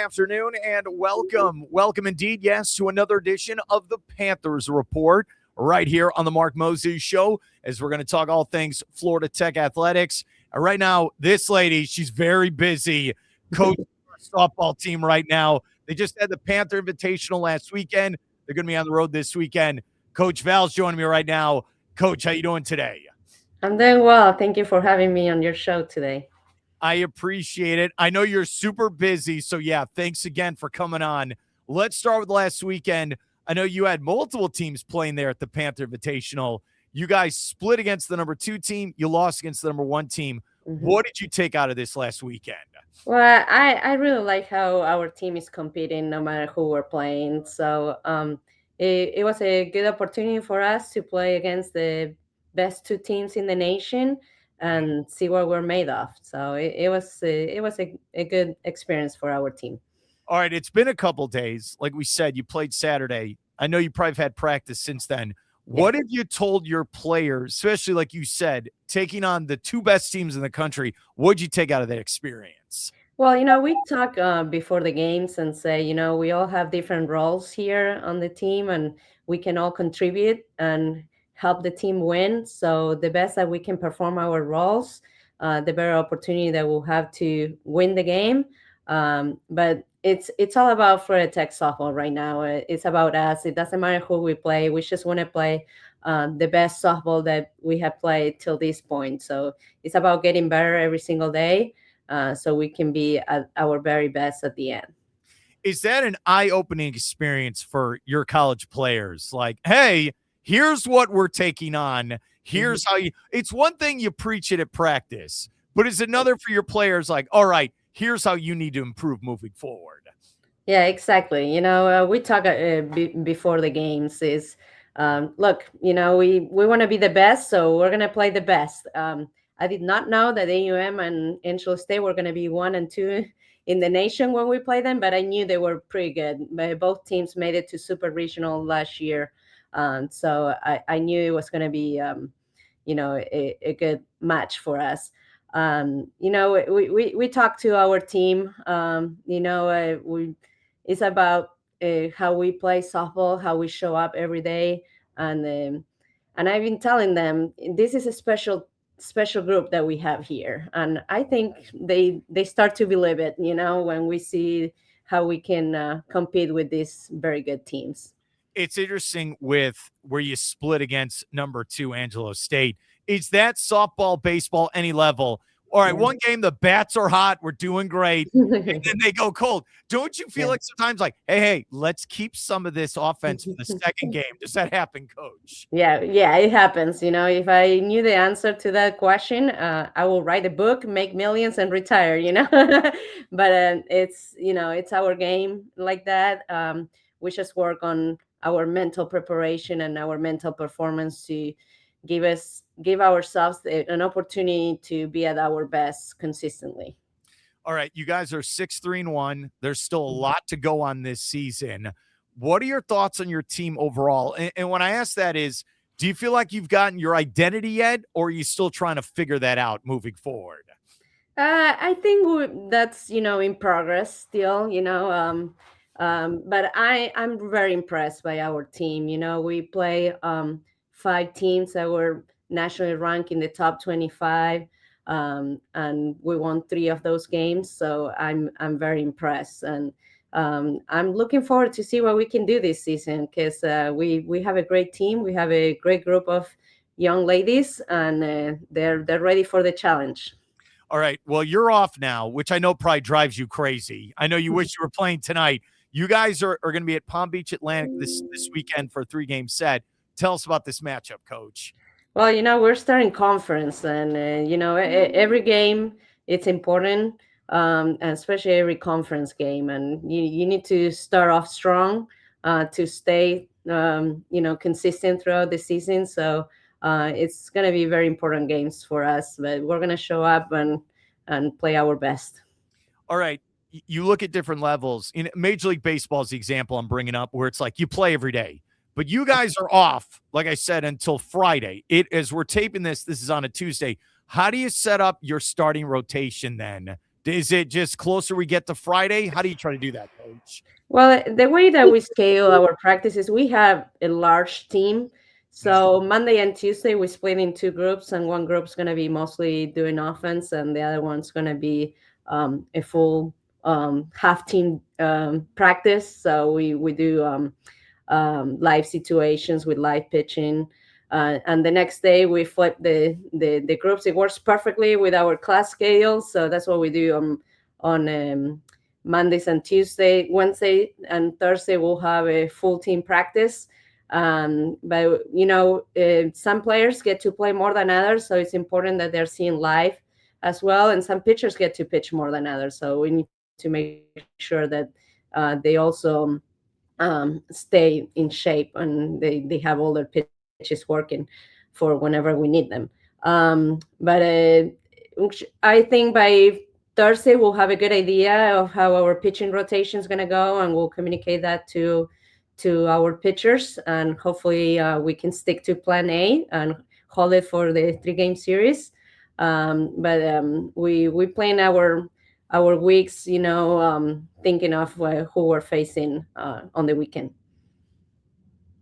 afternoon, and welcome. Welcome indeed, yes, to another edition of the Panthers Report right here on the Mark Moses Show as we're going to talk all things Florida Tech athletics. And right now, this lady, she's very busy coaching our softball team right now. They just had the Panther Invitational last weekend. They're going to be on the road this weekend. Coach Val's joining me right now. Coach, how you doing today? I'm doing well. Thank you for having me on your show today. I appreciate it. I know you're super busy, so yeah, thanks again for coming on. Let's start with last weekend. I know you had multiple teams playing there at the Panther Invitational. You guys split against the number 2 team. You lost against the number 1 team. What did you take out of this last weekend? Well, I really like how our team is competing no matter who we're playing. So it was a good opportunity for us to play against the best 2 teams in the nation and see what we're made of. So it was a good experience for our team. All right, it's been a couple days. Like we said, you played Saturday. I know you probably have had practice since then. What have you told your players, especially like you said, taking on the 2 best teams in the country? What'd you take out of that experience? Well, we talk before the games and say, we all have different roles here on the team and we can all contribute and help the team win. So the best that we can perform our roles, the better opportunity that we'll have to win the game. But it's all about Florida Tech softball right now. It's about us. It doesn't matter who we play. We just want to play the best softball that we have played till this point. So it's about getting better every single day. So we can be at our very best at the end. Is that an eye-opening experience for your college players? Like, hey, here's what we're taking on. Here's how it's one thing you preach it at practice, but it's another for your players like, all right, here's how you need to improve moving forward. Yeah, exactly. We talk before the games is, look, we want to be the best, so we're going to play the best. I did not know that AUM and Angelo State were going to be 1 and 2 in the nation when we played them, but I knew they were pretty good. Both teams made it to Super Regional last year. So I knew it was going to be, a good match for us. We talked to our team. It's about how we play softball, how we show up every day, and I've been telling them this is a special group that we have here, and I think they start to believe it. When we see how we can compete with these very good teams. It's interesting with where you split against number 2 Angelo State. Is that softball, baseball, any level? All right, one game, the bats are hot. We're doing great. And then they go cold. Don't you feel like sometimes like, hey, let's keep some of this offense for the second game? Does that happen, Coach? Yeah, it happens. If I knew the answer to that question, I will write a book, make millions, and retire, But it's our game like that. We just work on our mental preparation and our mental performance to give ourselves an opportunity to be at our best consistently. All right, you guys are 6-3-1. There's still a lot to go on this season. What are your thoughts on your team overall? And when I ask that is, do you feel like you've gotten your identity yet, or are you still trying to figure that out moving forward? I think that's in progress still. But I'm very impressed by our team. We play 5 teams that were nationally ranked in the top 25, and we won 3 of those games. So I'm very impressed, and I'm looking forward to see what we can do this season because we have a great team. We have a great group of young ladies, and they're ready for the challenge. All right. Well, you're off now, which I know probably drives you crazy. I know you wish you were playing tonight. You guys are going to be at Palm Beach Atlantic this weekend for a 3-game set. Tell us about this matchup, Coach. Well, we're starting conference, and every game it's important, and especially every conference game. And you need to start off strong to stay, consistent throughout the season. So it's going to be very important games for us, but we're going to show up and play our best. All right. You look at different levels. In Major League Baseball is the example I'm bringing up, where it's like you play every day. But you guys are off, like I said, until Friday. As we're taping this is on a Tuesday. How do you set up your starting rotation then Is it just closer we get to Friday? How do you try to do that, Coach? Well, the way that we scale our practices, we have a large team. So Monday and Tuesday, we split in two groups, and one group's going to be mostly doing offense, and the other one's going to be a full half team practice. So we do live situations with live pitching. And the next day we flip the groups. It works perfectly with our class schedule. So that's what we do on Mondays and Tuesday. Wednesday and Thursday we'll have a full team practice. But some players get to play more than others, so it's important that they're seeing live as well. And some pitchers get to pitch more than others, so we need to make sure that they also stay in shape and they have all their pitches working for whenever we need them. But I think by Thursday we'll have a good idea of how our pitching rotation is going to go, and we'll communicate that to our pitchers, and hopefully we can stick to plan A and hold it for the 3-game series. But we plan our weeks, thinking of who we're facing on the weekend.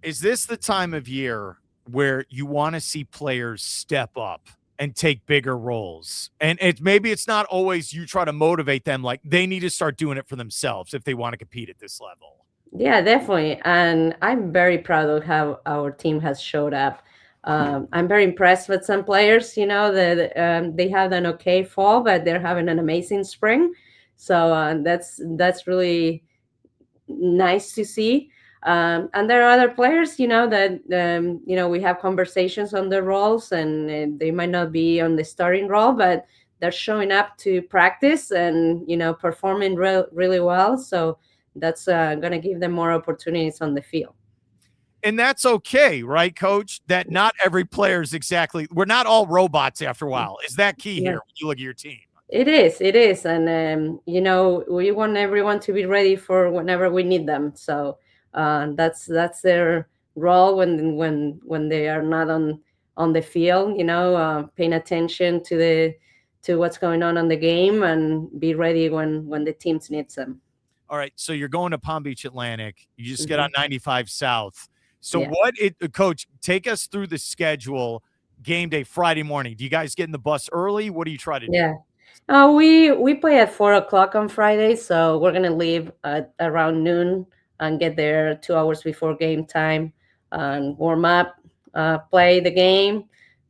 Is this the time of year where you want to see players step up and take bigger roles? And maybe it's not always you try to motivate them, like they need to start doing it for themselves if they want to compete at this level. Yeah, definitely. And I'm very proud of how our team has showed up. I'm very impressed with some players, that they had an okay fall, but they're having an amazing spring. So that's really nice to see. And there are other players, that, we have conversations on their roles, and they might not be on the starting role, but they're showing up to practice and, performing really well. So that's going to give them more opportunities on the field. And that's okay, right, Coach? That not every player is we're not all robots after a while. Is that key here when you look at your team? It is. And, we want everyone to be ready for whenever we need them. So that's their role when they are not on the field, paying attention to what's going on the game and be ready when the teams needs them. All right, so you're going to Palm Beach Atlantic. You just get on 95 South. So Coach, take us through the schedule. Game day Friday morning. Do you guys get in the bus early? What do you try to do? Yeah, we play at 4:00 on Friday, so we're gonna leave at around noon and get there 2 hours before game time and warm up, play the game,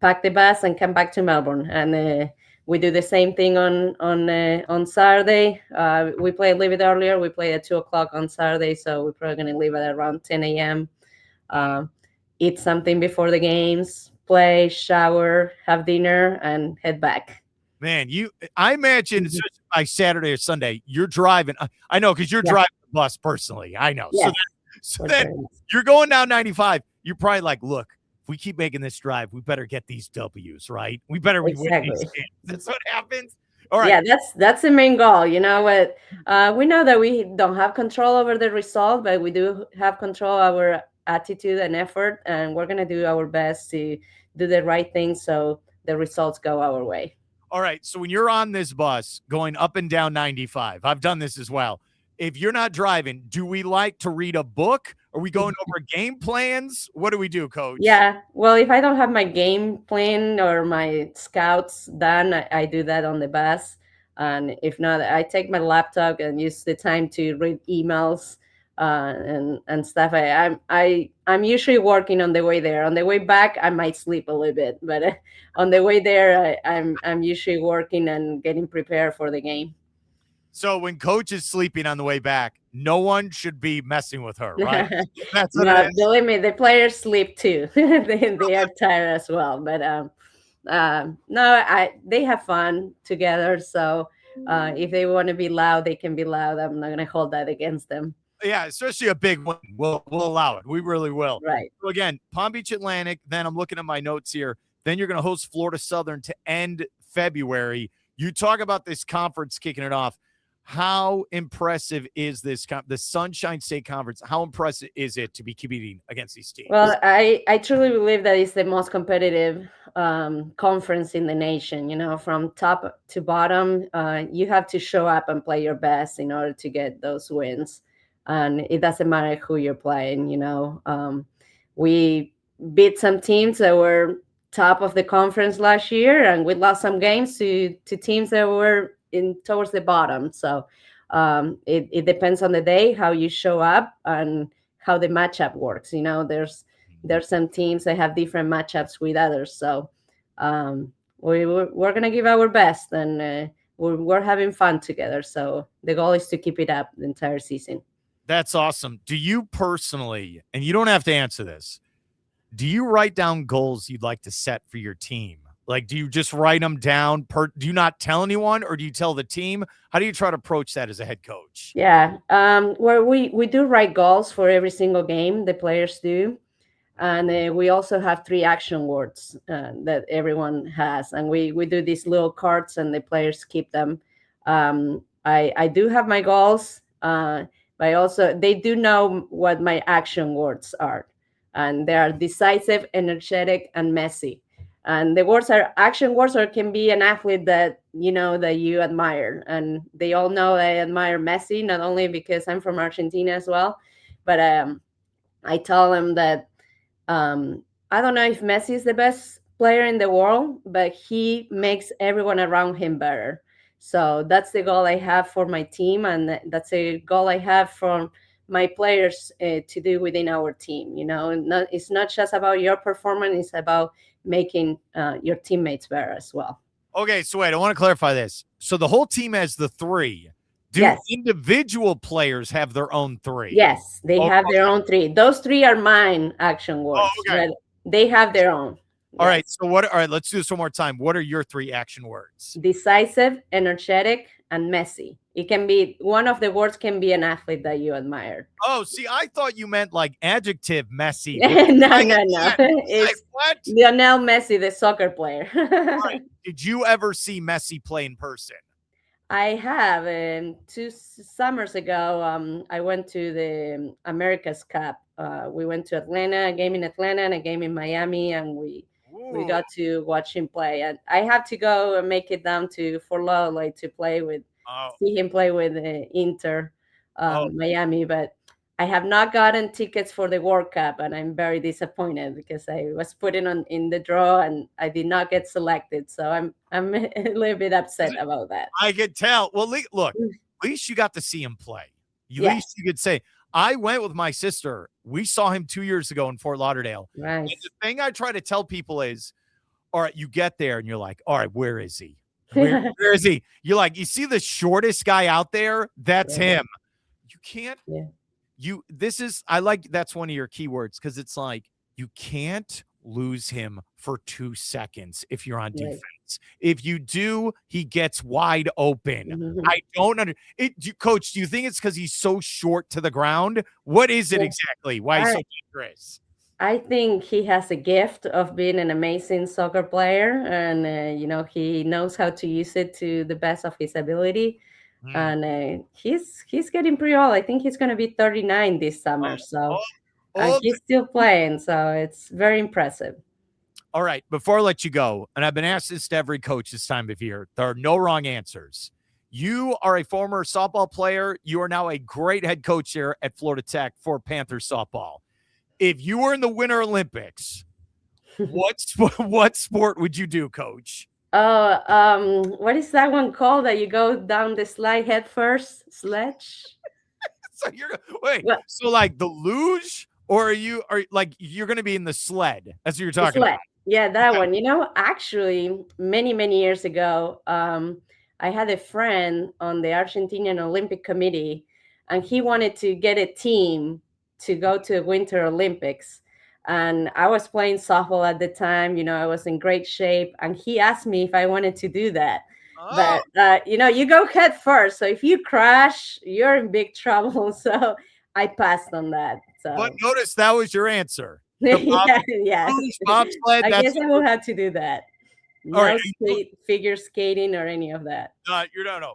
pack the bus, and come back to Melbourne. And we do the same thing on Saturday. We play a little bit earlier. We play at 2:00 on Saturday, so we're probably going to leave at around 10 a.m. Eat something before the games, play, shower, have dinner, and head back. Man, I imagine by Saturday or Sunday, you're driving. I know, because you're driving the bus personally. I know. Yes. So then you're going down 95. You're probably like, look, if we keep making this drive, we better get these W's, right? We better win these games. That's what happens. All right. Yeah, that's the main goal. We know that we don't have control over the result, but we do have control over attitude and effort, and we're going to do our best to do the right thing so the results go our way. All right. So when you're on this bus going up and down 95, I've done this as well. If you're not driving, do we like to read a book? Are we going over game plans? What do we do, Coach? Yeah. Well, if I don't have my game plan or my scouts done, I do that on the bus. And if not, I take my laptop and use the time to read emails and stuff. I'm usually working on the way there. On the way back, I might sleep a little bit, but on the way there, I'm usually working and getting prepared for the game. So when Coach is sleeping on the way back, no one should be messing with her, right? That's what no, believe me, the players sleep too. they are tired as well. But no, they have fun together. So if they want to be loud, they can be loud. I'm not going to hold that against them. Yeah, especially a big one. We'll allow it. We really will. Right. So again, Palm Beach Atlantic. Then I'm looking at my notes here. Then you're going to host Florida Southern to end February. You talk about this conference kicking it off. How impressive is this, the Sunshine State Conference? How impressive is it to be competing against these teams? Well, I truly believe that it's the most competitive conference in the nation. From top to bottom, you have to show up and play your best in order to get those wins. And it doesn't matter who you're playing. We beat some teams that were top of the conference last year, and we lost some games to teams that were in towards the bottom. So it depends on the day how you show up and how the matchup works. There's some teams that have different matchups with others. So we're gonna give our best, and we're having fun together. So the goal is to keep it up the entire season. That's awesome. Do you personally, and you don't have to answer this, do you write down goals you'd like to set for your team? Like, do you just write them down? Do you not tell anyone, or do you tell the team? How do you try to approach that as a head coach? Yeah, where we do write goals for every single game, the players do. And we also have 3 action words that everyone has. And we do these little cards, and the players keep them. I do have my goals, but they do know what my action words are. And they are decisive, energetic, and messy. And the words are action words, or can be an athlete that you admire. And they all know I admire Messi, not only because I'm from Argentina as well, but I tell them that I don't know if Messi is the best player in the world, but he makes everyone around him better. So that's the goal I have for my team, and that's a goal I have for my players to do within our team. It's not just about your performance; it's about making your teammates better as well. Okay, so wait, I want to clarify this. So the whole team has the 3. Do Yes. individual players have their own 3? Yes, they have their own 3. Those 3 are mine action words. Okay. But they have their own. All right. So all right, let's do this one more time. What are your 3 action words? Decisive, energetic, and messy. It can be, one of the words can be an athlete that you admire. Oh, see, I thought you meant like adjective messy. No. It's what? Lionel Messi, the soccer player. All right. Did you ever see Messi play in person? I have. 2 summers ago, I went to the America's Cup. We went to Atlanta, a game in Atlanta and a game in Miami, and we got to watch him play. And I have to go and make it down to Fort Lauderdale to play with, see him play with Inter Miami. But I have not gotten tickets for the World Cup, and I'm very disappointed because I was put in the draw and I did not get selected. So I'm a little bit upset about that. I could tell. Well, look, at least you got to see him play. At least you could say, I went with my sister. We saw him 2 years ago in Fort Lauderdale. Right. And the thing I try to tell people is, all right, you get there and you're like, all right, where is he? Where is he? You're like, you see the shortest guy out there? That's him. You can't. Yeah. That's one of your keywords, because it's like, you can't lose him for 2 seconds if you're on defense. If you do, he gets wide open. Mm-hmm. I don't Coach, do you think it's because he's so short to the ground? What is it exactly? Why he's so dangerous? I think he has a gift of being an amazing soccer player, and he knows how to use it to the best of his ability. And he's getting pretty old. I think he's going to be 39 this summer. And he's still playing. So it's very impressive. All right. Before I let you go, and I've been asked this to every coach this time of year, there are no wrong answers. You are a former softball player. You are now a great head coach here at Florida Tech for Panthers softball. If you were in the Winter Olympics, what sport would you do, Coach? What is that one called that you go down the slide head first? Sledge? So so like the luge, or you're going to be in the sled? That's what you're talking about. Yeah, that one. Actually, many, many years ago, I had a friend on the Argentinian Olympic Committee, and he wanted to get a team to go to the Winter Olympics. And I was playing softball at the time. I was in great shape. And he asked me if I wanted to do that. But, you go head first. So if you crash, you're in big trouble. So I passed on that. So. But notice that was your answer. Yeah. Bobsled, I guess I will have to do that. No figure skating or any of that. You're we're not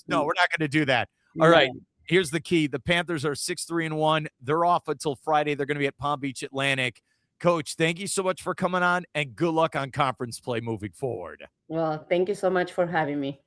going to do that. All right. Here's the key. The Panthers are 6-3-1. They're off until Friday. They're going to be at Palm Beach Atlantic. Coach, thank you so much for coming on, and good luck on conference play moving forward. Well, thank you so much for having me.